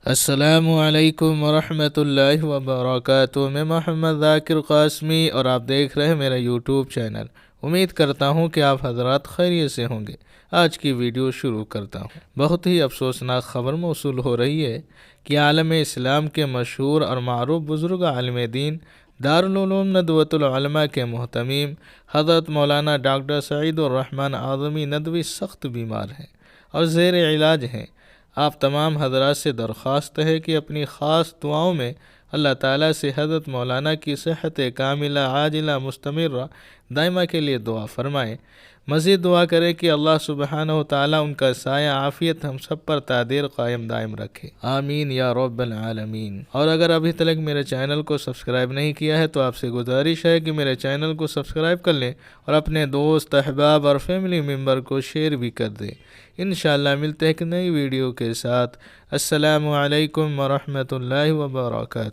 अस्सलामुअलैकुम वरहमतुल्लाहि वबरकातुहू। मैं मोहम्मद ज़ाकिर क़ासमी और आप देख रहे हैं मेरा यूट्यूब चैनल। उम्मीद करता हूं कि आप हज़रात खैरियत से होंगे। आज की वीडियो शुरू करता हूं। बहुत ही अफसोसनाक ख़बर मौसूल हो रही है कि आलम इस्लाम के मशहूर और मारूफ बुज़ुर्ग आलिम दीन दारुल उलूम नदवतुल उलमा के मुहतमीम हज़रत मौलाना डॉक्टर सईदुर रहमान आज़मी नदवी सख्त बीमार हैं और ज़ेर इलाज हैं। आप तमाम हज़रात से दरख्वास्त है कि अपनी ख़ास दुआओं में अल्लाह ताला से हज़रत मौलाना की सेहत कामिला आजिला मुस्तमिर्रा दायमा के लिए दुआ फरमाएँ। मज़ीद दुआ करें कि अल्लाह सुब्हानहु व तआला उनका साया आफ़ियत हम सब पर तादेर कायम दायम रखे, आमीन या रब्बल आलमीन। और अगर अभी तक मेरे चैनल को सब्सक्राइब नहीं किया है तो आपसे गुजारिश है कि मेरे चैनल को सब्सक्राइब कर लें और अपने दोस्त अहबाब और फैमिली मेम्बर को शेयर भी कर दें। इंशाअल्लाह मिलते हैं एक नई वीडियो के साथ। अस्सलामु अलैकुम वरहमतुल्लाहि वबरकातुहू।